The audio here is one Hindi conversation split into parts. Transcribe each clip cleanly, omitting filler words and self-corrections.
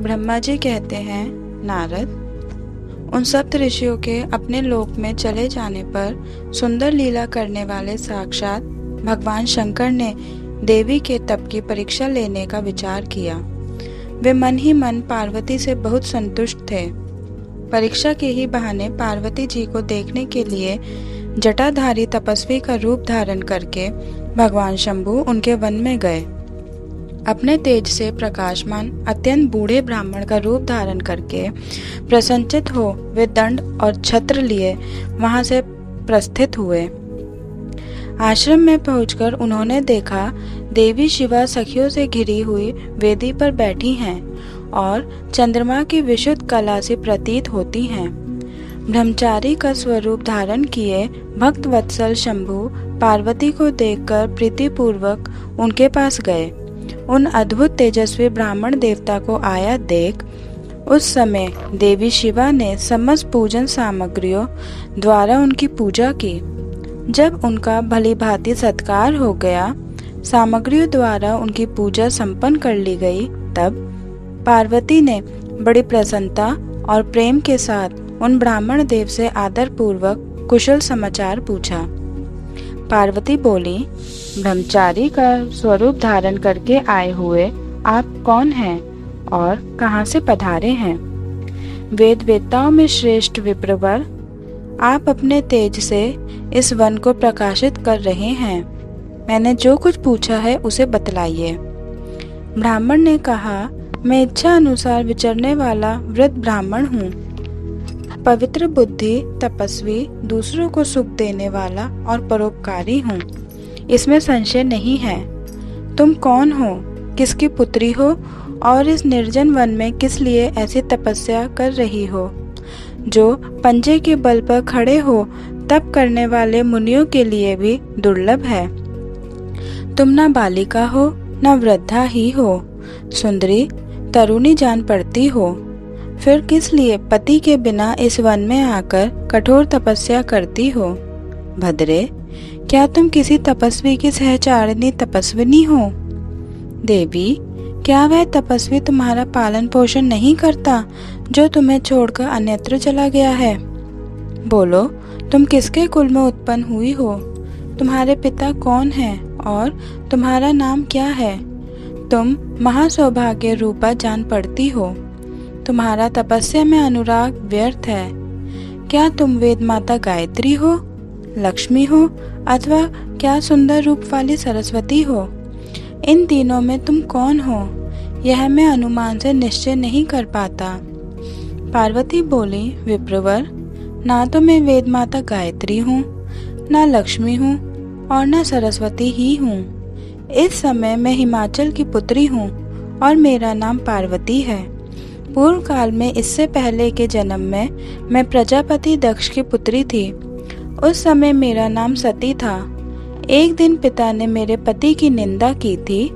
ब्रह्मा जी कहते हैं, नारद, उन सप्त ऋषियों के अपने लोक में चले जाने पर सुंदर लीला करने वाले साक्षात भगवान शंकर ने देवी के तप की परीक्षा लेने का विचार किया। वे मन ही मन पार्वती से बहुत संतुष्ट थे। परीक्षा के ही बहाने पार्वती जी को देखने के लिए जटाधारी तपस्वी का रूप धारण करके भगवान शंभु उनके वन में गए। अपने तेज से प्रकाशमान अत्यंत बूढ़े ब्राह्मण का रूप धारण करके प्रसन्नचित हो वे दंड और छत्र लिए वहां से प्रस्थित हुए। आश्रम में पहुंचकर उन्होंने देखा देवी शिवा सखियों से घिरी हुई वेदी पर बैठी हैं और चंद्रमा की विशुद्ध कला से प्रतीत होती हैं। ब्रह्मचारी का स्वरूप धारण किए भक्त वत्सल शंभु पार्वती को देखकर प्रीतिपूर्वक उनके पास गए। उन अद्भुत तेजस्वी ब्राह्मण देवता को आया देख उस समय देवी शिवा ने समस्त पूजन सामग्रियों द्वारा उनकी पूजा की। जब उनका भली भांति सत्कार हो गया, सामग्रियों द्वारा उनकी पूजा संपन्न कर ली गई, तब पार्वती ने बड़ी प्रसन्नता और प्रेम के साथ उन ब्राह्मण देव से आदर पूर्वक कुशल समाचार पूछा। पार्वती बोली, ब्रह्मचारी का स्वरूप धारण करके आए हुए आप कौन हैं और कहां से पधारे हैं? वेद वेत्ताओं में श्रेष्ठ विप्रवर, आप अपने तेज से इस वन को प्रकाशित कर रहे हैं। मैंने जो कुछ पूछा है उसे बतलाइए। ब्राह्मण ने कहा, मैं इच्छा अनुसार विचरने वाला वृद्ध ब्राह्मण हूँ, पवित्र बुद्धि, तपस्वी, दूसरों को सुख देने वाला और परोपकारी हूँ, इसमें संशय नहीं है। तुम कौन हो, किसकी पुत्री हो और इस निर्जन वन में किस लिए ऐसी तपस्या कर रही हो, जो पंजे के बल पर खड़े हो तप करने वाले मुनियों के लिए भी दुर्लभ है। तुम न बालिका हो न वृद्धा ही हो, सुंदरी तरुणी जान पड़ती हो, फिर किस लिए पति के बिना इस वन में आकर कठोर तपस्या करती हो? भद्रे, क्या तुम किसी तपस्वी की सहचारिणी तपस्विनी हो? देवी, क्या वह तपस्वी तुम्हारा पालन पोषण नहीं करता जो तुम्हें छोड़कर अन्यत्र चला गया है? बोलो, तुम किसके कुल में उत्पन्न हुई हो? तुम्हारे पिता कौन हैं और तुम्हारा नाम क्या है? तुम महासौभाग्य रूपा जान पड़ती हो, तुम्हारा तपस्या में अनुराग व्यर्थ है। क्या तुम वेद माता गायत्री हो, लक्ष्मी हो अथवा क्या सुंदर रूप वाली सरस्वती हो? इन तीनों में तुम कौन हो, यह मैं अनुमान से निश्चय नहीं कर पाता। पार्वती बोली, विप्रवर, ना तो मैं वेद माता गायत्री हूँ, ना लक्ष्मी हूँ और ना सरस्वती ही हूँ। इस समय मैं हिमाचल की पुत्री हूँ और मेरा नाम पार्वती है। पूर्व काल में, इससे पहले के जन्म में मैं प्रजापति दक्ष की पुत्री थी। उस समय मेरा नाम सती था। एक दिन पिता ने मेरे पति की निंदा की थी,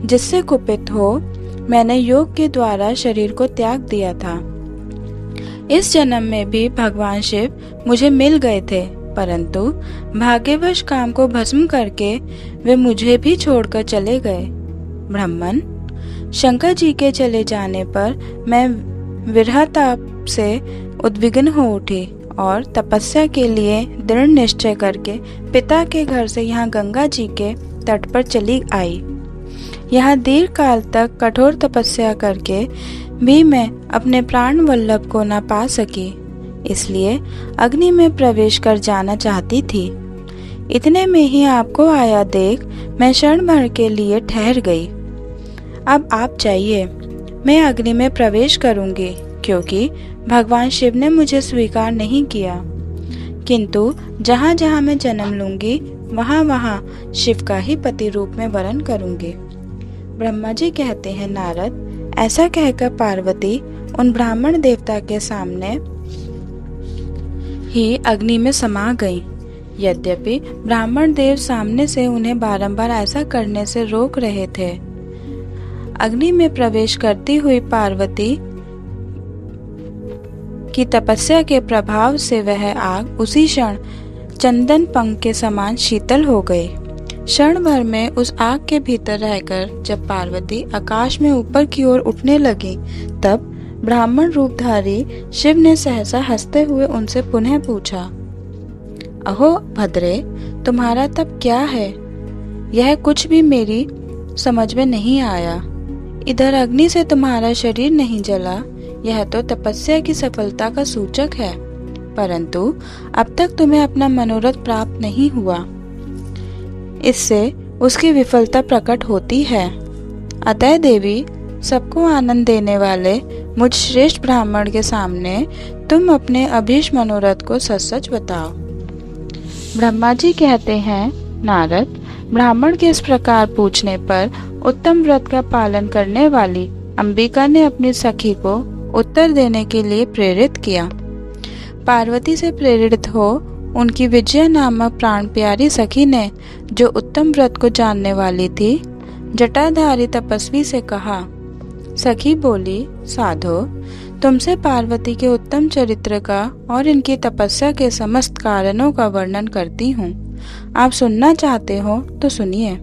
जिससे कुपित हो मैंने योग के द्वारा शरीर को त्याग दिया था। इस जन्म में भी भगवान शिव मुझे मिल गए थे, परंतु भाग्यवश काम को भस्म करके वे मुझे भी छोड़कर चले गए। ब्राह्मण, शंकर जी के चले जाने पर मैं विरहताप से उद्विग्न हो उठी और तपस्या के लिए दृढ़ निश्चय करके पिता के घर से यहाँ गंगा जी के तट पर चली आई। यहाँ दीर्घ काल तक कठोर तपस्या करके भी मैं अपने प्राण वल्लभ को न पा सकी, इसलिए अग्नि में प्रवेश कर जाना चाहती थी। इतने में ही आपको आया देख मैं क्षण भर के लिए ठहर गई। अब आप जाइए, मैं अग्नि में प्रवेश करूंगी, क्योंकि भगवान शिव ने मुझे स्वीकार नहीं किया। किंतु जहाँ जहाँ मैं जन्म लूंगी वहाँ वहाँ शिव का ही पति रूप में वरण करूंगी। ब्रह्मा जी कहते हैं, नारद, ऐसा कहकर पार्वती उन ब्राह्मण देवता के सामने ही अग्नि में समा गई। यद्यपि ब्राह्मण देव सामने से उन्हें बारंबार ऐसा करने से रोक रहे थे। अग्नि में प्रवेश करती हुई पार्वती की तपस्या के प्रभाव से वह आग उसी क्षण चंदन पंख के समान शीतल हो गई। क्षण भर में उस आग के भीतर रहकर जब पार्वती आकाश में ऊपर की ओर उठने लगी, तब ब्राह्मण रूपधारी शिव ने सहसा हंसते हुए उनसे पुनः पूछा, अहो भद्रे, तुम्हारा तप क्या है? यह कुछ भी मेरी समझ में नहीं आया। इधर अग्नि से तुम्हारा शरीर नहीं जला, यह तो तपस्या की सफलता का सूचक है, परंतु अब तक तुम्हें अपना मनोरथ प्राप्त नहीं हुआ। इससे उसकी विफलता प्रकट होती है। अतः देवी, सबको आनंद देने वाले मुझ श्रेष्ठ ब्राह्मण के सामने तुम अपने अभीष्ट मनोरथ को सच सच बताओ। ब्रह्मा जी कहते हैं, नारद, ब्राह्मण के इस प्रकार पूछने पर उत्तम व्रत का पालन करने वाली अंबिका ने अपनी सखी को उत्तर देने के लिए प्रेरित किया। पार्वती से प्रेरित हो उनकी विजया नामक प्राण प्यारी सखी ने, जो उत्तम व्रत को जानने वाली थी, जटाधारी तपस्वी से कहा। सखी बोली, साधो, तुमसे पार्वती के उत्तम चरित्र का और इनकी तपस्या के समस्त कारणों का वर्णन करती हूँ। आप सुनना चाहते हो तो सुनिए।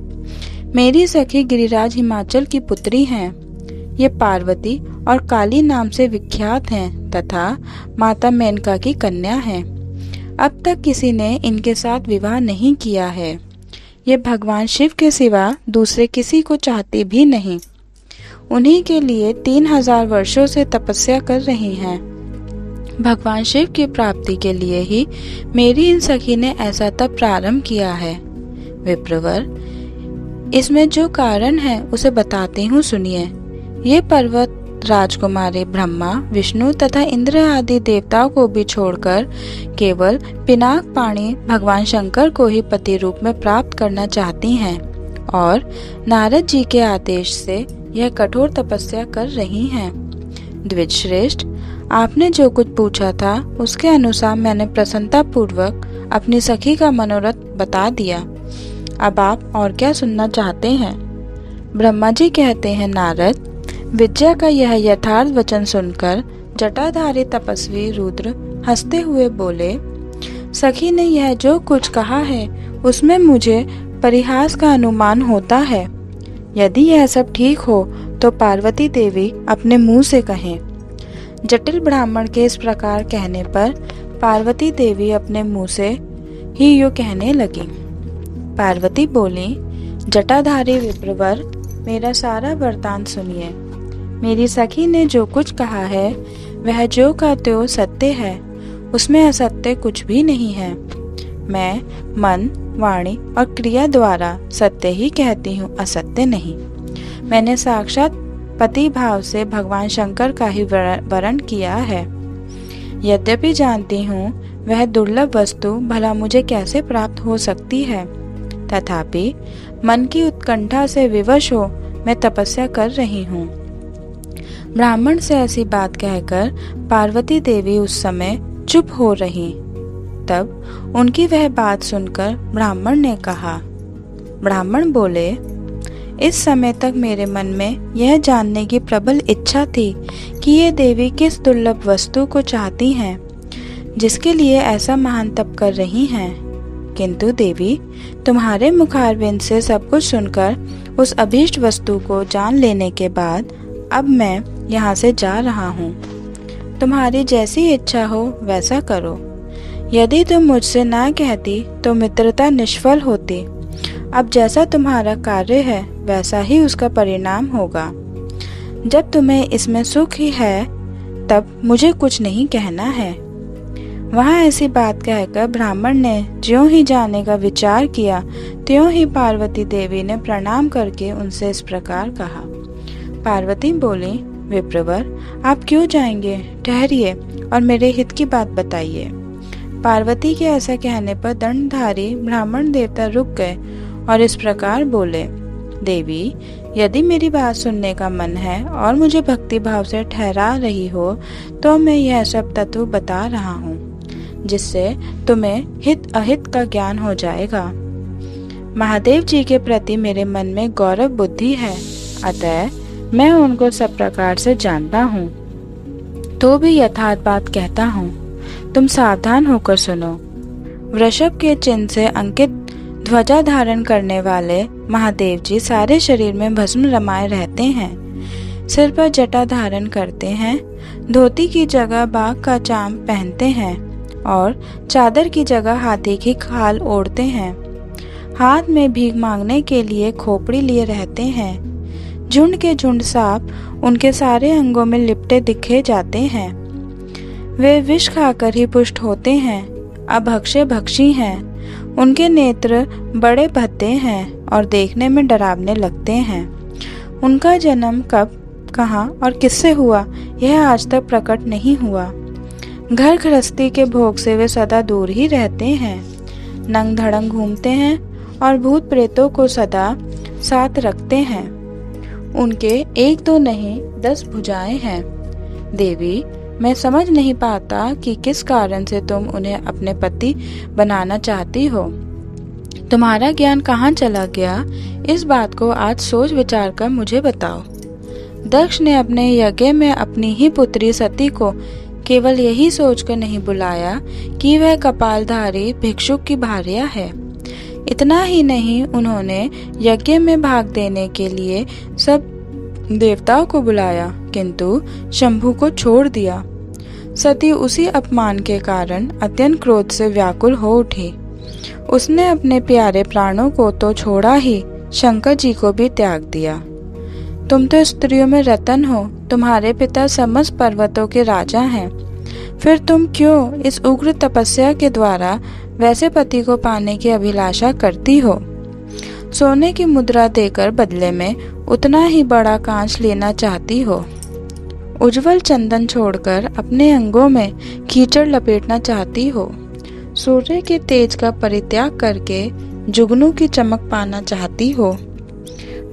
मेरी सखी गिरिराज हिमाचल की पुत्री हैं। ये पार्वती और काली नाम से विख्यात हैं तथा माता मेनका की कन्या हैं। अब तक किसी ने इनके साथ विवाह नहीं किया है। ये भगवान शिव के सिवा दूसरे किसी को चाहती भी नहीं। उन्हीं के लिए 3000 वर्षों से तपस्या कर रही हैं। भगवान शिव की प्राप्ति के लिए ही मेरी इन सखी ने ऐसा तप प्रारंभ किया है। विप्रवर, इसमें जो कारण है उसे बताती हूँ, सुनिए। ये पर्वत राजकुमारी ब्रह्मा, विष्णु तथा इंद्र आदि देवताओं को भी छोड़कर केवल पिनाक पाणी भगवान शंकर को ही पति रूप में प्राप्त करना चाहती हैं और नारद जी के आदेश से यह कठोर तपस्या कर रही हैं। द्विज श्रेष्ठ, आपने जो कुछ पूछा था उसके अनुसार मैंने प्रसन्नता पूर्वक अपनी सखी का मनोरथ बता दिया। अब आप और क्या सुनना चाहते हैं? ब्रह्मा जी कहते हैं, नारद, विद्या का यह यथार्थ वचन सुनकर जटाधारी तपस्वी रुद्र हंसते हुए बोले, सखी ने यह जो कुछ कहा है उसमें मुझे परिहास का अनुमान होता है। यदि यह सब ठीक हो तो पार्वती देवी अपने मुंह से कहें। जटिल ब्राह्मण के इस प्रकार कहने पर पार्वती देवी अपने मुंह से ही यूं कहने लगी। पार्वती बोली, जटाधारी विप्रवर, मेरा सारा वृतांत सुनिए। मेरी सखी ने जो कुछ कहा है वह जो का त्यों सत्य है, उसमें असत्य कुछ भी नहीं है। मैं मन, वाणी और क्रिया द्वारा सत्य ही कहती हूँ, असत्य नहीं। मैंने साक्षात पति भाव से भगवान शंकर का ही वरण किया है। यद्यपि जानती हूँ वह दुर्लभ वस्तु भला मुझे कैसे प्राप्त हो सकती है, तथापि मन की उत्कंठा से विवश हो मैं तपस्या कर रही हूँ। ब्राह्मण से ऐसी बात कहकर पार्वती देवी उस समय चुप हो रही। तब उनकी वह बात सुनकर ब्राह्मण ने कहा। ब्राह्मण बोले, इस समय तक मेरे मन में यह जानने की प्रबल इच्छा थी कि ये देवी किस दुर्लभ वस्तु को चाहती हैं, जिसके लिए ऐसा महान तप कर रही हैं। किंतु देवी, तुम्हारे मुखारविंद से सब कुछ सुनकर उस अभीष्ट वस्तु को जान लेने के बाद अब मैं यहाँ से जा रहा हूँ। तुम्हारी जैसी इच्छा हो वैसा करो। यदि तुम मुझसे ना कहती तो मित्रता निष्फल होती। अब जैसा तुम्हारा कार्य है वैसा ही उसका परिणाम होगा। जब तुम्हें इसमें सुख ही है तब मुझे कुछ नहीं कहना है। वहाँ ऐसी बात कहकर ब्राह्मण ने ज्यों ही जाने का विचार किया त्यों ही पार्वती देवी ने प्रणाम करके उनसे इस प्रकार कहा। पार्वती बोली, विप्रवर, आप क्यों जाएंगे? ठहरिए और मेरे हित की बात बताइए। पार्वती के ऐसा कहने पर दंडधारी ब्राह्मण देवता रुक गए और इस प्रकार बोले, देवी, यदि मेरी बात सुनने का मन है और मुझे भक्ति भाव से ठहरा रही हो तो मैं यह सब तत्व बता रहा हूँ, जिससे तुम्हें हित अहित का ज्ञान हो जाएगा। महादेव जी के प्रति मेरे मन में गौरव बुद्धि है, अतः मैं उनको सब प्रकार से जानता हूँ, तो भी यथार्थ बात कहता हूँ। तुम सावधान होकर सुनो। वृषभ के चिन्ह से अंकित ध्वजा धारण करने वाले महादेव जी सारे शरीर में भस्म रमाए रहते हैं, सिर पर जटा धारण करते हैं, धोती की जगह बाघ का चाम पहनते हैं और चादर की जगह हाथी की खाल ओढ़ते हैं। हाथ में भीख मांगने के लिए खोपड़ी लिए रहते हैं। झुंड के झुंड सांप उनके सारे अंगों में लिपटे दिखे जाते हैं। वे विष खाकर ही पुष्ट होते हैं, अभक्ष्य भक्षी हैं। उनके नेत्र बड़े भद्दे हैं और देखने में डरावने लगते हैं। उनका जन्म कब, कहाँ और किससे हुआ, यह आज तक प्रकट नहीं हुआ। घर गृहस्थी के भोग से वे सदा दूर ही रहते हैं। नंग धड़ंग घूमते हैं और भूत प्रेतों को सदा साथ रखते हैं। उनके 1-2 नहीं 10 भुजाएं हैं। देवी, मैं समझ नहीं पाता कि किस कारण से तुम उन्हें अपने पति बनाना चाहती हो। तुम्हारा ज्ञान कहाँ चला गया, इस बात को आज सोच विचार कर मुझे बताओ। दक्ष ने अपने यज्ञ में अपनी ही पुत्री सती को केवल यही सोचकर नहीं बुलाया कि वह कपालधारी भिक्षुक की भार्या है। इतना ही नहीं, उन्होंने यज्ञ में भाग देने के लिए सब देवताओं को बुलाया, किंतु शंभु को छोड़ दिया। सती उसी अपमान के कारण अत्यंत क्रोध से व्याकुल हो उठी। उसने अपने प्यारे प्राणों को तो छोड़ा ही, शंकर जी को भी त्याग दिया। तुम तो स्त्रियों में रतन हो, तुम्हारे पिता समस्त पर्वतों के राजा हैं, फिर तुम क्यों इस उग्र तपस्या के द्वारा वैसे पति को पाने की अभिलाषा करती हो? सोने की मुद्रा देकर बदले में उतना ही बड़ा कांच लेना चाहती हो। उज्जवल चंदन छोड़कर अपने अंगों में कीचड़ लपेटना चाहती हो। सूर्य के तेज का परित्याग करके जुगनू की चमक पाना चाहती हो।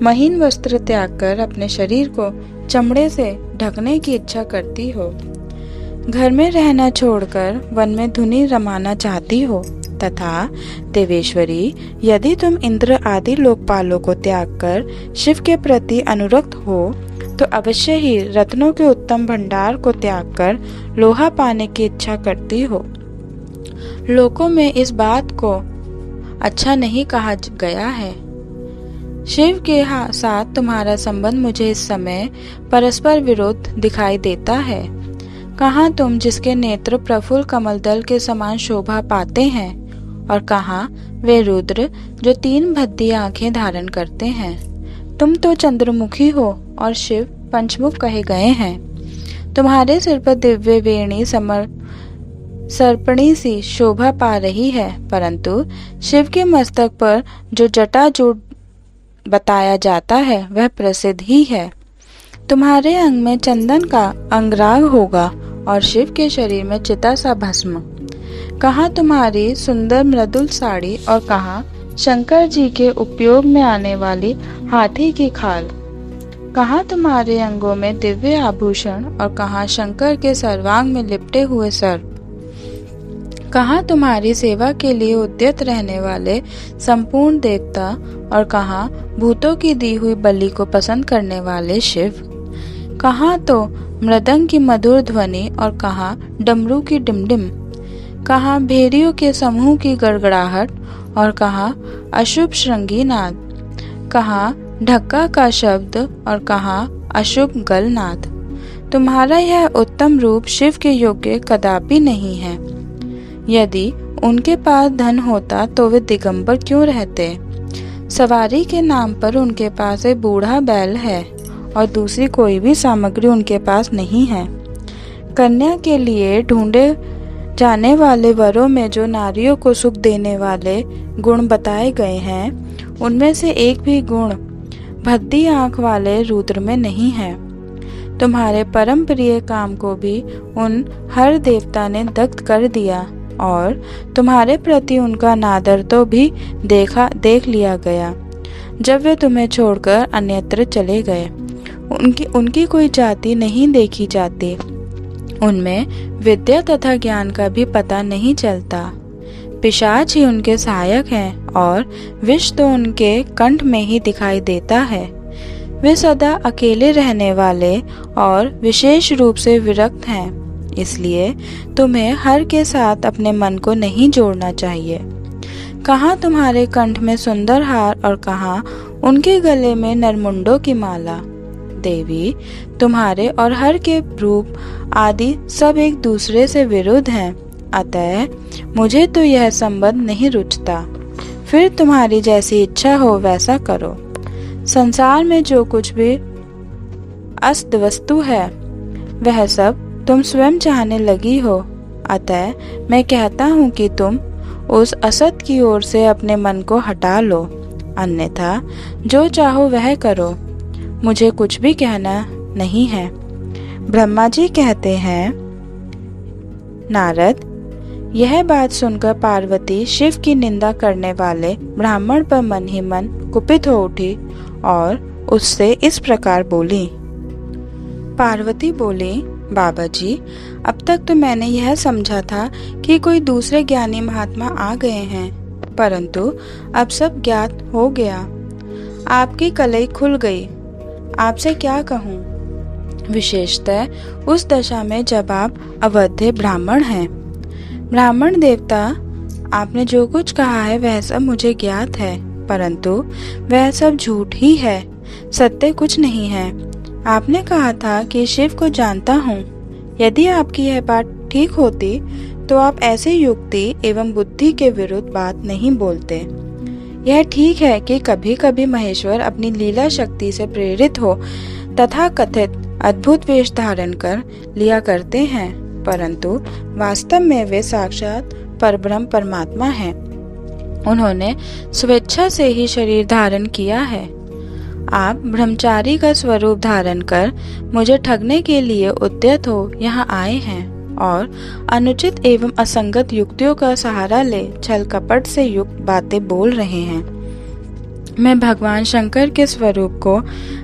महीन वस्त्र त्याग कर अपने शरीर को चमड़े से ढकने की इच्छा करती हो। घर में रहना छोड़कर वन में धुनी रमाना चाहती हो। तथा देवेश्वरी, यदि तुम इंद्र आदि लोकपालों को त्याग कर शिव के प्रति अनुरक्त हो तो अवश्य ही रत्नों के उत्तम भंडार को त्याग कर लोहा पाने की इच्छा करती हो। लोकों में इस बात को अच्छा नहीं कहा गया है। शिव के साथ तुम्हारा संबंध मुझे इस समय परस्पर विरोध दिखाई देता है। कहाँ तुम जिसके नेत्र प्रफुल्ल कमल दल के समान शोभा पाते हैं, और कहाँ वे रुद्र जो 3 भद्दी आंखें धारण करते हैं। तुम तो चंद्रमुखी हो और शिव पंचमुख कहे गए हैं। तुम्हारे सिर पर दिव्य वेणी सर्पणी सी शोभा पा रही है, परंतु शिव के मस्तक पर जो जटाजूट बताया जाता है वह प्रसिद्ध ही है। तुम्हारे अंग में चंदन का अंगराग होगा और शिव के शरीर में चिता सा भस्म। कहाँ तुम्हारी सुंदर मृदुल साड़ी और कहाँ शंकर जी के उपयोग में आने वाली हाथी की खाल। कहाँ तुम्हारे अंगों में दिव्य आभूषण और कहाँ शंकर के सर्वांग में लिपटे हुए सर्प। कहाँ तुम्हारी सेवा के लिए उद्यत रहने वाले संपूर्ण देवता और कहाँ भूतों की दी हुई बलि को पसंद करने वाले शिव। कहाँ तो मृदंग की मधुर ध्वनि और कहाँ डमरू की डिमडिम। कहाँ भेड़ियों के समूह की गड़गड़ाहट और कहाँ अशुभ श्रृंगी नाद। कहाँ ढक्का का शब्द और कहाँ अशुभ गलनाद। तुम्हारा यह उत्तम रूप शिव के योग्य कदापि नहीं है। यदि उनके पास धन होता तो वे दिगंबर क्यों रहते। सवारी के नाम पर उनके पास एक बूढ़ा बैल है और दूसरी कोई भी सामग्री उनके पास नहीं है। कन्या के लिए ढूंढे जाने वाले वरों में जो नारियों को सुख देने वाले गुण बताए गए हैं, उनमें से एक भी गुण भद्दी आंख वाले रुद्र में नहीं है। तुम्हारे परम प्रिय काम को भी उन हर देवता ने दग्ध कर दिया और तुम्हारे प्रति उनका नादर तो भी देख लिया गया जब वे तुम्हें छोड़कर अन्यत्र चले गए। उनकी कोई जाति नहीं देखी जाती, उनमें विद्या तथा ज्ञान का भी पता नहीं चलता। पिशाच ही उनके सहायक हैं और विष तो उनके कंठ में ही दिखाई देता है। वे सदा अकेले रहने वाले और विशेष रूप से विरक्त हैं, इसलिए तुम्हें हर के साथ अपने मन को नहीं जोड़ना चाहिए। कहाँ तुम्हारे कंठ में सुंदर हार और कहाँ उनके गले में नरमुंडों की माला। देवी, तुम्हारे और हर के रूप आदि सब एक दूसरे से विरुद्ध हैं, अतः मुझे तो यह संबंध नहीं रुचता। फिर तुम्हारी जैसी इच्छा हो वैसा करो। संसार में जो कुछ भी अस्त वस्तु है वह सब तुम स्वयं चाहने लगी हो, अतः मैं कहता हूँ कि तुम उस असत की ओर से अपने मन को हटा लो, अन्यथा जो चाहो वह करो, मुझे कुछ भी कहना नहीं है। ब्रह्मा जी कहते हैं, नारद, यह बात सुनकर पार्वती शिव की निंदा करने वाले ब्राह्मण पर मन ही मन कुपित हो उठी और उससे इस प्रकार बोली। पार्वती बोली, बाबा जी, अब तक तो मैंने यह समझा था कि कोई दूसरे ज्ञानी महात्मा आ गए हैं, परंतु अब सब ज्ञात हो गया। आपकी कलई खुल गई। आपसे क्या कहूँ, विशेषतः उस दशा में जब आप अवध्य ब्राह्मण हैं। ब्राह्मण देवता, आपने जो कुछ कहा है वह सब मुझे ज्ञात है, परंतु वह सब झूठ ही है, सत्य कुछ नहीं है। आपने कहा था कि शिव को जानता हूँ। यदि आपकी यह बात ठीक होती तो आप ऐसे युक्ति एवं बुद्धि के विरुद्ध बात नहीं बोलते। यह ठीक है कि कभी कभी महेश्वर अपनी लीला शक्ति से प्रेरित हो तथा कथित अद्भुत वेश धारण कर लिया करते हैं, परंतु वास्तव में वे साक्षात परब्रह्म परमात्मा हैं। उन्होंने स्वेच्छा से ही शरीर धारण किया है। आप ब्रह्मचारी का स्वरूप धारण कर मुझे ठगने के लिए उद्यत हो यहाँ आए हैं और अनुचित एवं असंगत युक्तियों का सहारा ले छल कपट से युक्त बातें बोल रहे हैं। मैं भगवान शंकर के स्वरूप को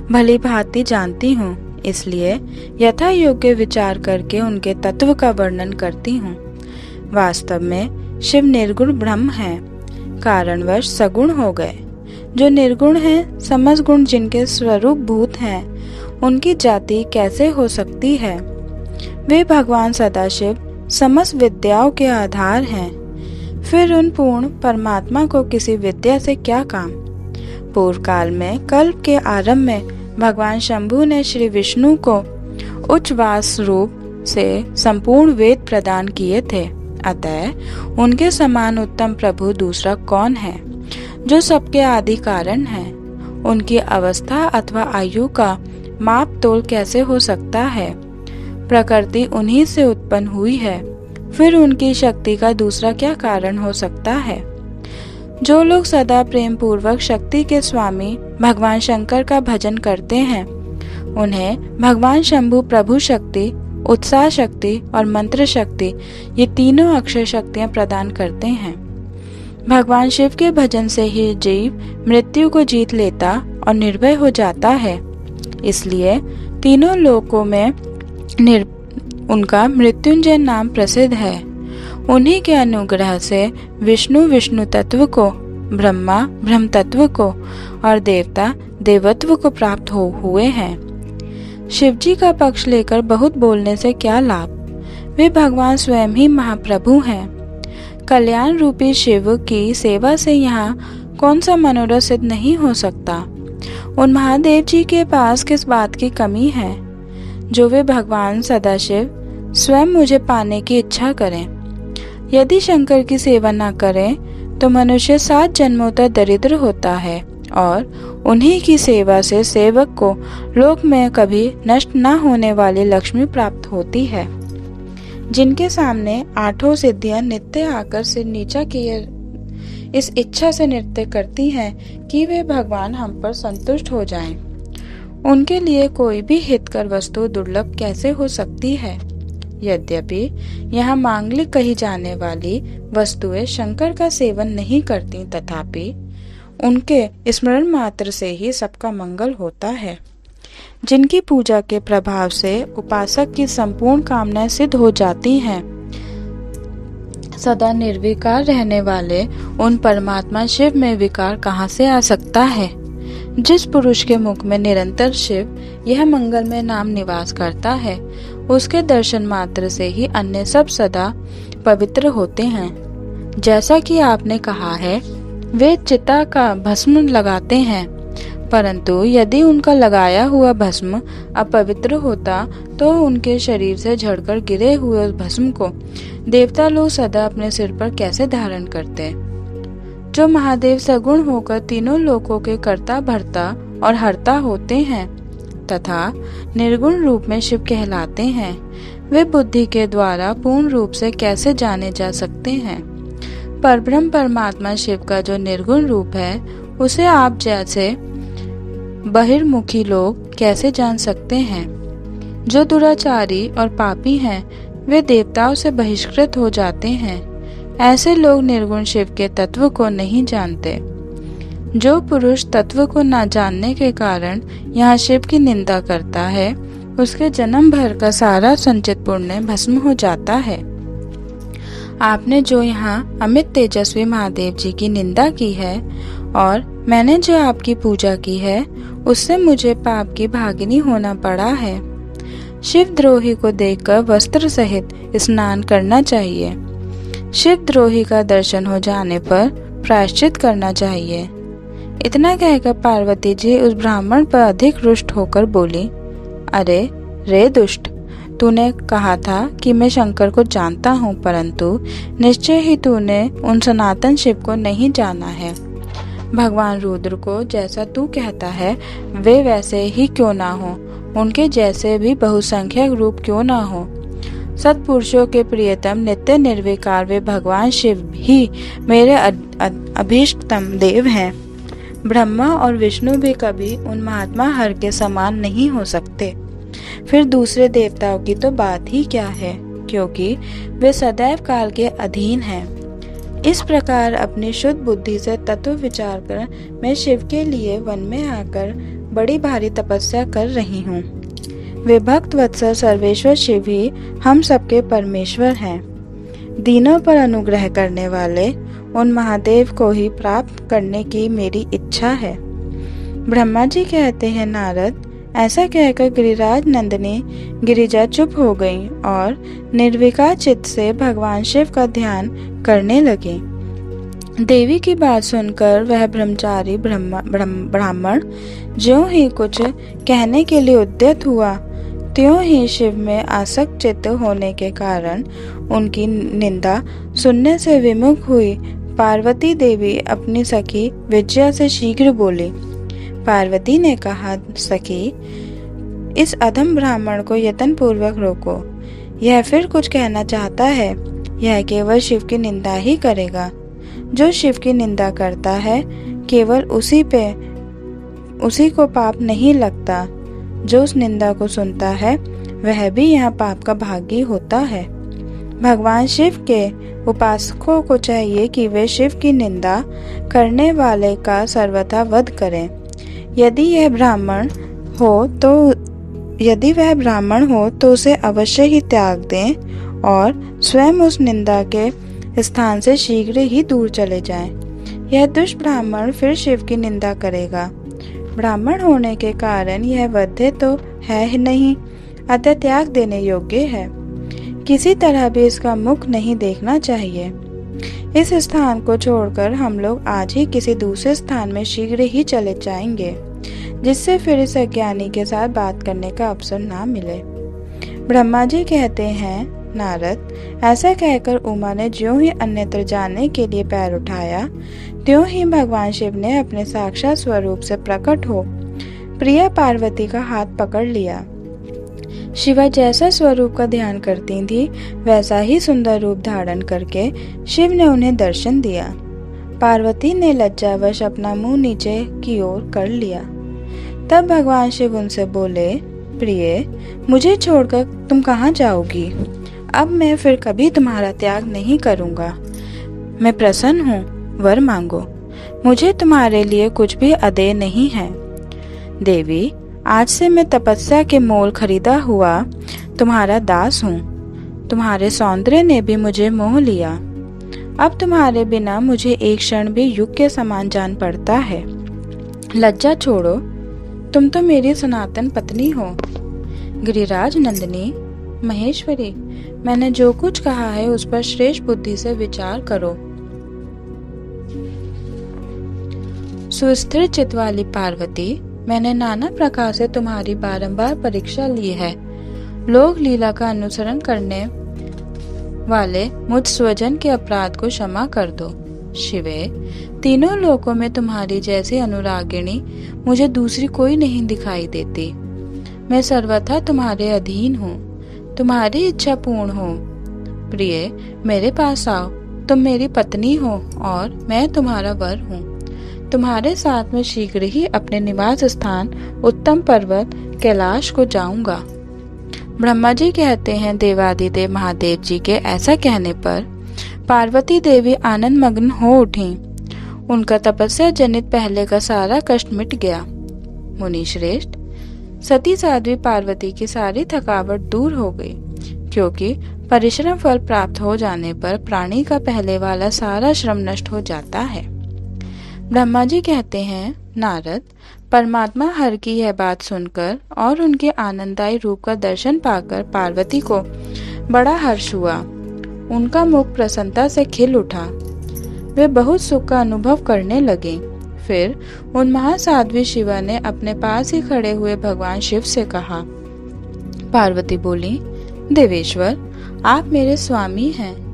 भली भांति जानती हूँ, इसलिए यथा योग्य विचार करके उनके तत्व का वर्णन करती हूँ। वास्तव में शिव निर्गुण ब्रह्म है, कारणवश सगुण हो गए। जो निर्गुण हैं, समस्त गुण जिनके स्वरूप भूत हैं, उनकी जाति कैसे हो सकती है। वे भगवान सदाशिव समस्त विद्याओं के आधार हैं। फिर उन पूर्ण परमात्मा को किसी विद्या से क्या काम। पूर्व काल में कल्प के आरंभ में भगवान शंभु ने श्री विष्णु को उच्चवास रूप से संपूर्ण वेद प्रदान किए थे, अतः उनके समान उत्तम प्रभु दूसरा कौन है जो सबके आदि कारण है। उनकी अवस्था अथवा आयु का माप तोल कैसे हो सकता है। प्रकृति उन्हीं से उत्पन्न हुई है, फिर उनकी शक्ति का दूसरा क्या कारण हो सकता है। जो लोग सदा प्रेम पूर्वक शक्ति के स्वामी भगवान शंकर का भजन करते हैं, उन्हें भगवान शंभु प्रभु शक्ति, उत्साह शक्ति और मंत्र शक्ति, ये तीनों अक्षय शक्तियां प्रदान करते हैं। भगवान शिव के भजन से ही जीव मृत्यु को जीत लेता और निर्भय हो जाता है, इसलिए तीनों लोकों में उनका मृत्युंजय नाम प्रसिद्ध है। उन्हीं के अनुग्रह से विष्णु विष्णु तत्व को, ब्रह्मा ब्रह्म तत्व को और देवता देवत्व को प्राप्त हुए हैं। शिवजी का पक्ष लेकर बहुत बोलने से क्या लाभ। वे भगवान स्वयं ही महाप्रभु हैं। कल्याण रूपी शिव की सेवा से यहाँ कौन सा मनोरथ सिद्ध नहीं हो सकता। उन महादेव जी के पास किस बात की कमी है जो वे भगवान सदाशिव स्वयं मुझे पाने की इच्छा करें। यदि शंकर की सेवा न करें तो मनुष्य 7 जन्मों तक दरिद्र होता है और उन्हीं की सेवा से सेवक को लोक में कभी नष्ट न होने वाली लक्ष्मी प्राप्त होती है। जिनके सामने 8 सिद्धियां नित्य आकर से नीचा किए इस इच्छा से नृत्य करती हैं कि वे भगवान हम पर संतुष्ट हो जाएं। उनके लिए कोई भी हितकर वस्तु दुर्लभ कैसे हो सकती है। यद्यपि यहाँ मांगलिक कही जाने वाली वस्तुएं शंकर का सेवन नहीं करती, तथापि उनके स्मरण मात्र से ही सबका मंगल होता है। जिनकी पूजा के प्रभाव से उपासक की संपूर्ण कामनाएं सिद्ध हो जाती हैं। सदा निर्विकार रहने वाले उन परमात्मा शिव में विकार कहाँ से आ सकता है। जिस पुरुष के मुख में निरंतर शिव यह मंगलमय नाम निवास करता है, उसके दर्शन मात्र से ही अन्य सब सदा पवित्र होते हैं। जैसा कि आपने कहा है, वे चिता का भस्म लगाते हैं, परंतु यदि उनका लगाया हुआ भस्म अपवित्र होता तो उनके शरीर से झड़कर गिरे हुए उस भस्म को देवता लोग सदा अपने सिर पर कैसे धारण करते। जो महादेव सगुण होकर तीनों लोकों के कर्ता भर्ता और हर्ता होते हैं तथा निर्गुण रूप में शिव कहलाते हैं, वे बुद्धि के द्वारा पूर्ण रूप से कैसे जाने जा सकते हैं। परब्रह्म परमात्मा शिव का जो निर्गुण रूप है, उसे आप जैसे बहिर्मुखी लोग कैसे जान सकते हैं। जो दुराचारी और पापी हैं, वे देवताओं से बहिष्कृत हो जाते हैं। ऐसे लोग निर्गुण शिव के तत्व को नहीं जानते। जो पुरुष तत्व को न जानने के कारण यहाँ शिव की निंदा करता है, उसके जन्म भर का सारा संचित पुण्य भस्म हो जाता है। आपने जो यहाँ अमित तेजस्वी महादेव जी की निंदा की है और मैंने जो आपकी पूजा की है, उससे मुझे पाप की भागिनी होना पड़ा है। शिवद्रोही को देखकर वस्त्र सहित स्नान करना चाहिए। शिवद्रोही का दर्शन हो जाने पर प्रायश्चित करना चाहिए। इतना कहकर पार्वती जी उस ब्राह्मण पर अधिक रुष्ट होकर बोली, अरे रे दुष्ट, तूने कहा था कि मैं शंकर को जानता हूँ, परंतु निश्चय ही तूने उन सनातन शिव को नहीं जाना है। भगवान रुद्र को जैसा तू कहता है वे वैसे ही क्यों ना हो, उनके जैसे भी बहुसंख्यक रूप क्यों ना हो। सत्पुरुषों के प्रियतम नित्य निर्विकार वे भगवान शिव ही मेरे अभीष्टतम देव हैं। ब्रह्मा और विष्णु भी कभी उन महात्मा हर के समान नहीं हो सकते। फिर दूसरे देवताओं की तो बात ही क्या है, क्योंकि वे सदैव काल के अधीन हैं। इस प्रकार अपनी शुद्ध बुद्धि से तत्व विचार कर मैं शिव के लिए वन में आकर बड़ी भारी तपस्या कर रही हूँ। वे भक्त वत्सल सर्वेश्वर शिव ही हम सबके परमेश्वर हैं। दीनों पर अनुग्रह करने वाले उन महादेव को ही प्राप्त करने की मेरी इच्छा है। ब्रह्मा जी कहते हैं, नारद, ऐसा कहकर गिरिराज नंदिनी गिरिजा चुप हो गई और निर्विकार चित्त से भगवान शिव का ध्यान करने लगी। देवी की बात सुनकर वह ब्रह्मचारी ब्राह्मण ज्यों ही कुछ कहने के लिए उद्यत हुआ, त्यों ही शिव में आसक्त चित्त होने के कारण उनकी निंदा सुनने से विमुख हुई। पार्वती देवी अपनी सखी विजया से शीघ्र बोली। पार्वती ने कहा, सखी, इस अधम ब्राह्मण को यत्न पूर्वक रोको। यह फिर कुछ कहना चाहता है। यह केवल शिव की निंदा ही करेगा। जो शिव की निंदा करता है, केवल उसी को पाप नहीं लगता। जो उस निंदा को सुनता है, वह भी यहाँ पाप का भागी होता है। भगवान शिव के उपासकों को चाहिए कि वे शिव की निंदा करने वाले का सर्वथा वध करें। यदि वह ब्राह्मण हो तो उसे अवश्य ही त्याग दें और स्वयं उस निंदा के स्थान से शीघ्र ही दूर चले जाएं। यह दुष्ट ब्राह्मण फिर शिव की निंदा करेगा। ब्राह्मण होने के कारण यह वध्य तो है ही नहीं, अतः त्याग देने योग्य है। किसी तरह भी इसका मुख नहीं देखना चाहिए। इस स्थान को छोड़कर हम लोग आज ही किसी दूसरे स्थान में शीघ्र ही चले जाएंगे, जिससे फिर इस अज्ञानी के साथ बात करने का अवसर ना मिले। ब्रह्मा जी कहते हैं, नारद, ऐसा कहकर उमा ने ज्यों ही अन्यत्र जाने के लिए पैर उठाया, त्यों ही भगवान शिव ने अपने साक्षात स्वरूप से प्रकट हो प्रिया पार्वती का हाथ पकड़ लिया। शिवा जैसा स्वरूप का ध्यान करती थी, वैसा ही सुंदर रूप धारण करके शिव ने उन्हें दर्शन दिया। पार्वती ने लज्जावश अपना मुंह नीचे की ओर कर लिया। तब भगवान शिव उनसे बोले, प्रिय, मुझे छोड़कर तुम कहाँ जाओगी? अब मैं फिर कभी तुम्हारा त्याग नहीं करूँगा। मैं प्रसन्न हूँ, वर मांगो। मुझे तुम्हारे लिए कुछ भी अदेय नहीं है। देवी, आज से मैं तपस्या के मोल खरीदा हुआ तुम्हारा दास हूँ। तुम्हारे सौंदर्य ने भी मुझे मोह लिया। अब तुम्हारे बिना मुझे एक क्षण भी युग के समान जान पड़ता है। लज्जा छोड़ो, तुम तो मेरी सनातन पत्नी हो। गिरिराज नंदिनी, महेश्वरी, मैंने जो कुछ कहा है उस पर श्रेष्ठ बुद्धि से विचार करो। सुस्थिर चित्त वाली पार्वती, मैंने नाना प्रकार से तुम्हारी बारंबार परीक्षा ली है। लोक लीला का अनुसरण करने वाले मुझ स्वजन के अपराध को क्षमा कर दो। शिवे, तीनों लोकों में तुम्हारी जैसी अनुरागिणी मुझे दूसरी कोई नहीं दिखाई देती। मैं सर्वथा तुम्हारे अधीन हूँ। तुम्हारी इच्छा पूर्ण हो। प्रिय, मेरे पास आओ। तुम मेरी पत्नी हो और मैं तुम्हारा वर हूँ। तुम्हारे साथ में शीघ्र ही अपने निवास स्थान उत्तम पर्वत कैलाश को जाऊंगा। ब्रह्मा जी कहते हैं, देवादिदेव महादेव जी के ऐसा कहने पर पार्वती देवी आनंद मग्न हो उठी। उनका तपस्या जनित पहले का सारा कष्ट मिट गया। मुनि श्रेष्ठ, सती साध्वी पार्वती की सारी थकावट दूर हो गई, क्योंकि परिश्रम फल प्राप्त हो जाने पर प्राणी का पहले वाला सारा श्रम नष्ट हो जाता है। ब्रह्मा जी कहते हैं, नारद, परमात्मा हर की यह बात सुनकर और उनके आनंददायी रूप का दर्शन पाकर पार्वती को बड़ा हर्ष हुआ। उनका मुख प्रसन्नता से खिल उठा। वे बहुत सुख का अनुभव करने लगे। फिर उन महासाध्वी शिवा ने अपने पास ही खड़े हुए भगवान शिव से कहा। पार्वती बोली, देवेश्वर, आप मेरे स्वामी हैं।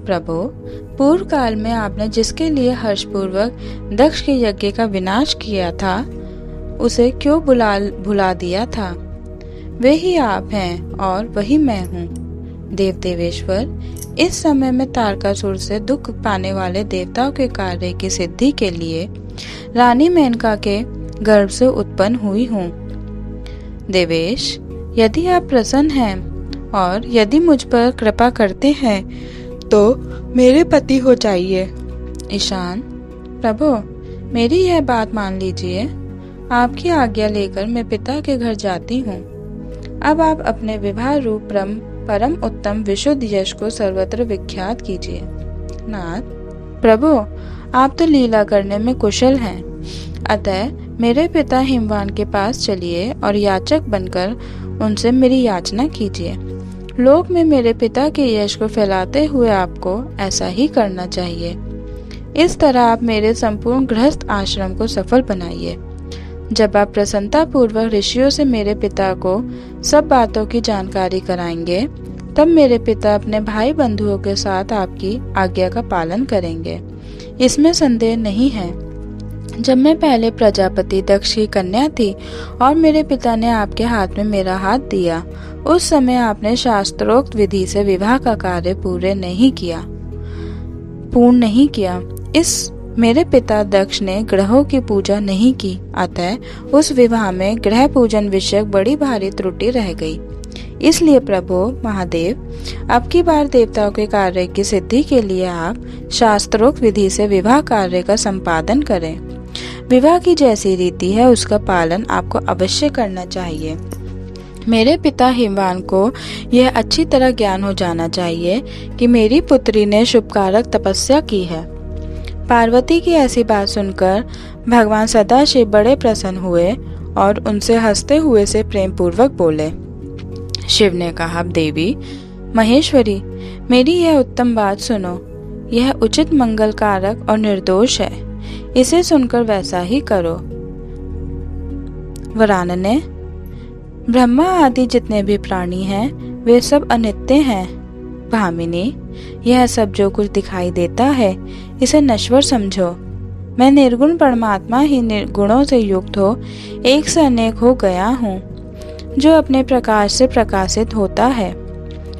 प्रभु, पूर्व काल में आपने जिसके लिए हर्षपूर्वक दक्ष के यज्ञ का विनाश किया था, उसे क्यों भुला दिया था? वे ही आप हैं और वही मैं हूँ। देव देवेश्वर, इस समय मैं तारकासुर से दुख पाने वाले देवताओं के कार्य की सिद्धि के लिए रानी मेनका के गर्भ से उत्पन्न हुई हूँ। देवेश, यदि आप प्रसन्न हैं और यदि मुझ पर कृपा करते हैं तो मेरे पति हो जाइए। ईशान, प्रभु, मेरी यह बात मान लीजिए। आपकी आज्ञा लेकर मैं पिता के घर जाती हूँ। अब आप अपने विवाह रूप परम उत्तम विशुद्ध यश को सर्वत्र विख्यात कीजिए। नाथ, प्रभु, आप तो लीला करने में कुशल हैं, अतः मेरे पिता हिमवान के पास चलिए और याचक बनकर उनसे मेरी याचना कीजिए। लोक में मेरे पिता के यश को फैलाते हुए आपको ऐसा ही करना चाहिए। इस तरह आप मेरे संपूर्ण गृहस्थ आश्रम को सफल बनाइए। जब आप प्रसन्नता पूर्वक ऋषियों से मेरे पिता को सब बातों की जानकारी कराएंगे, तब मेरे पिता अपने भाई बंधुओं के साथ आपकी आज्ञा का पालन करेंगे। इसमें संदेह नहीं है। जब मैं पहले प्रजापति दक्ष की कन्या थी और मेरे पिता ने आपके हाथ में मेरा हाथ दिया, उस समय आपने शास्त्रोक्त विधि से विवाह का कार्य पूर्ण नहीं किया। इस मेरे पिता दक्ष ने ग्रहों की पूजा नहीं की, अतः उस विवाह में ग्रह पूजन विषयक बड़ी भारी त्रुटि रह गई। इसलिए प्रभु महादेव, अब की बार देवताओं के कार्य की सिद्धि के लिए आप शास्त्रोक्त विधि से विवाह कार्य का संपादन करें। विवाह की जैसी रीति है उसका पालन आपको अवश्य करना चाहिए। मेरे पिता हिमवान को यह अच्छी तरह ज्ञान हो जाना चाहिए कि मेरी पुत्री ने शुभकारक तपस्या की है। पार्वती की ऐसी बात सुनकर भगवान सदाशिव बड़े प्रसन्न हुए और उनसे हंसते हुए से प्रेम पूर्वक बोले। शिव ने कहा, देवी महेश्वरी, मेरी यह उत्तम बात सुनो। यह उचित मंगलकारक और निर्दोष है। इसे सुनकर वैसा ही करो। वरानने, ब्रह्मा आदि जितने भी प्राणी हैं वे सब अनित्य हैं। भामिनी, यह सब जो कुछ दिखाई देता है इसे नश्वर समझो। मैं निर्गुण परमात्मा ही निर्गुणों से युक्त हो एक से अनेक हो गया हूँ, जो अपने प्रकाश से प्रकाशित होता है।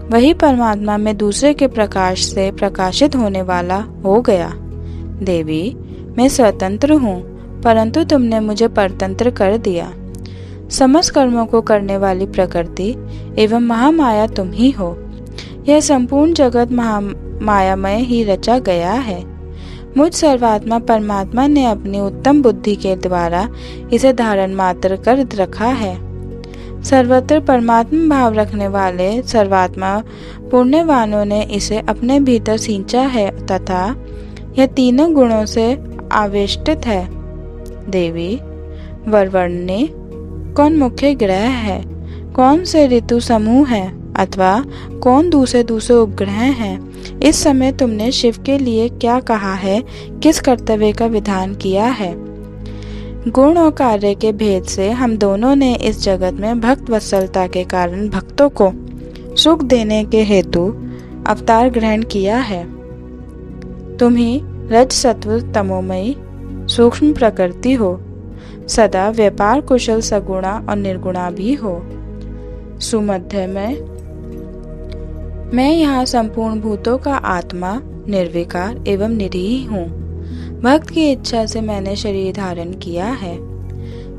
वही परमात्मा में दूसरे के प्रकाश से प्रकाशित होने वाला हो गया। देवी, मैं स्वतंत्र हूँ, परंतु तुमने मुझे परतंत्र कर दिया। समस्त कर्मों को करने वाली प्रकृति एवं महामाया तुम ही हो। यह संपूर्ण जगत महामायामय ही रचा गया है। मुझ सर्वात्मा परमात्मा ने अपनी उत्तम बुद्धि के द्वारा इसे धारण मात्र कर रखा है। सर्वत्र परमात्मा भाव रखने वाले सर्वात्मा पुण्यवानों ने इसे अपने भीतर सींचा है तथा यह तीनों गुणों से आवेष्टित है। देवी, वरवर्णी, कौन मुख्य ग्रह है, कौन से ऋतु समूह है अथवा कौन दूसरे उपग्रह हैं, इस समय तुमने शिव के लिए क्या कहा है, किस कर्तव्य का विधान किया है? गुण और कार्य के भेद से हम दोनों ने इस जगत में भक्त वत्सलता के कारण भक्तों को सुख देने के हेतु अवतार ग्रहण किया है। तुम ही रज सत्व तमोमयी सूक्ष्म प्रकृति हो, सदा व्यापार कुशल सगुणा और निर्गुणा भी हो। सुमध्य में मैं यहाँ संपूर्ण भूतों का आत्मा, निर्विकार एवं निरीह हूँ। भक्त की इच्छा से मैंने शरीर धारण किया है।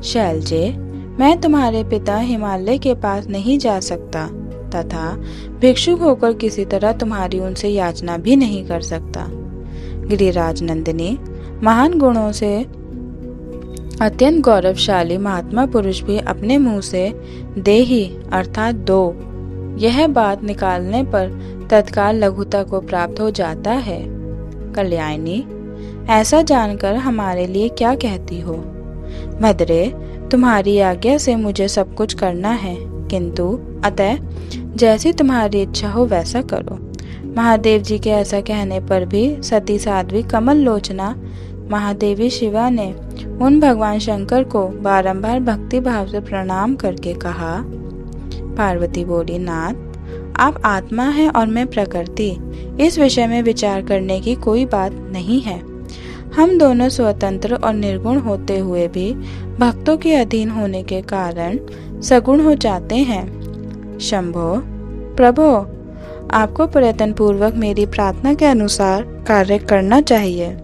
शैलजे, मैं तुम्हारे पिता हिमालय के पास नहीं जा सकता तथा भिक्षुक होकर किसी तरह तुम्हारी उनसे याचना भी नहीं कर सकता। गिरिराज नंदिनी, महान गुणों से अत्यंत गौरवशाली महात्मा पुरुष भी अपने मुंह से देही अर्थात दो यह बात निकालने पर तत्काल लघुता को प्राप्त हो जाता है। कल्याणी, ऐसा जानकर हमारे लिए क्या कहती हो? भद्रे, तुम्हारी आज्ञा से मुझे सब कुछ करना है, किंतु अतः जैसी तुम्हारी इच्छा हो वैसा करो। महादेव जी के ऐसा कहने पर भी सती साध्वी कमल लोचना महादेवी शिवा ने उन भगवान शंकर को बारंबार भक्ति भाव से प्रणाम करके कहा। पार्वती बोली, नाथ, आप आत्मा हैं और मैं प्रकृति, इस विषय में विचार करने की कोई बात नहीं है। हम दोनों स्वतंत्र और निर्गुण होते हुए भी भक्तों के अधीन होने के कारण सगुण हो जाते हैं। शंभो, प्रभो, आपको प्रयत्न पूर्वक मेरी प्रार्थना के अनुसार कार्य करना चाहिए।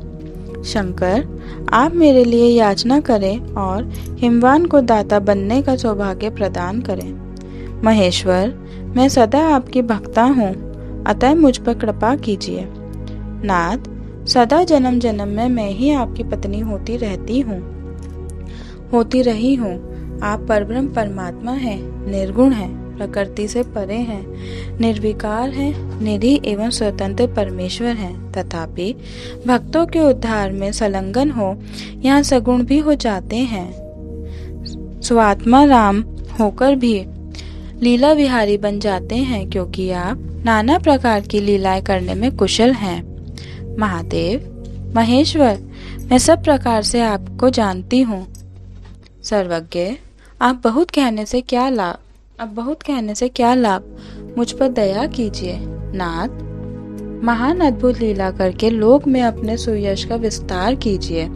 शंकर, आप मेरे लिए याचना करें और हिमवान को दाता बनने का सौभाग्य प्रदान करें। महेश्वर, मैं सदा आपकी भक्ता हूँ, अतः मुझ पर कृपा कीजिए। नाथ, सदा जन्म जन्म में मैं ही आपकी पत्नी होती रही हूँ। आप परब्रह्म परमात्मा हैं, निर्गुण हैं, प्रकृति से परे हैं, निर्विकार हैं, निधि एवं स्वतंत्र परमेश्वर हैं। तथापि भक्तों के उद्धार में संलग्न हो यहाँ सगुण भी हो जाते हैं। स्वात्मा राम होकर भी लीला विहारी बन जाते हैं, क्योंकि आप नाना प्रकार की लीलाएं करने में कुशल हैं। महादेव, महेश्वर, मैं सब प्रकार से आपको जानती हूँ। सर्वज्ञ, अब बहुत कहने से क्या लाभ, मुझ पर दया कीजिए। नाथ, महान अद्भुत लीला करके लोक में अपने सुयश का विस्तार कीजिए,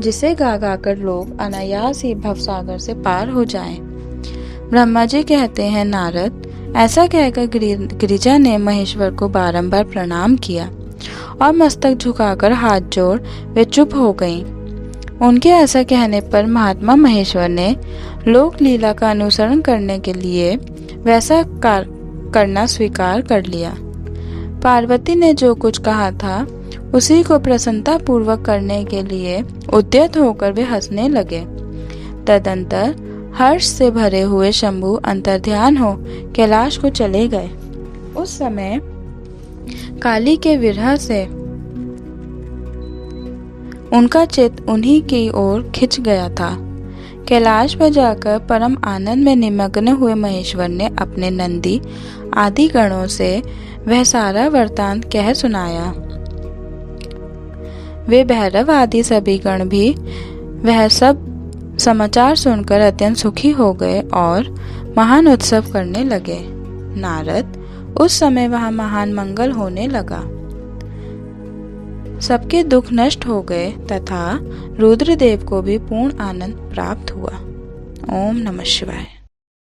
जिसे गा गा कर लोग अनायास ही भवसागर से पार हो जाएं। ब्रह्मा जी कहते हैं, नारद, ऐसा कहकर गिरिजा ने महेश्वर को बारंबार प्रणाम किया और मस्तक झुकाकर हाथ जोड़ वे चुप हो गईं। उनके ऐसा कहने पर महात्मा महेश्वर ने लोक लीला का अनुसरण करने के लिए वैसा करना स्वीकार कर लिया। पार्वती ने जो कुछ कहा था उसी को प्रसन्नता पूर्वक करने के लिए उद्यत होकर वे हंसने लगे। तदंतर हर्ष से भरे हुए शंभु अंतर्ध्यान हो कैलाश को चले गए। उस समय काली के विरह से उनका चित्त उन्हीं की ओर खिंच गया था। कैलाश पर जाकर परम आनंद में निमग्न हुए महेश्वर ने अपने नंदी आदि गणों से वह सारा वृत्तांत कह सुनाया। वे भैरव आदि सभी गण भी वह सब समाचार सुनकर अत्यंत सुखी हो गए और महान उत्सव करने लगे। नारद, उस समय वहां महान मंगल होने लगा। सबके दुख नष्ट हो गए तथा रुद्रदेव को भी पूर्ण आनंद प्राप्त हुआ। ओम नमः शिवाय।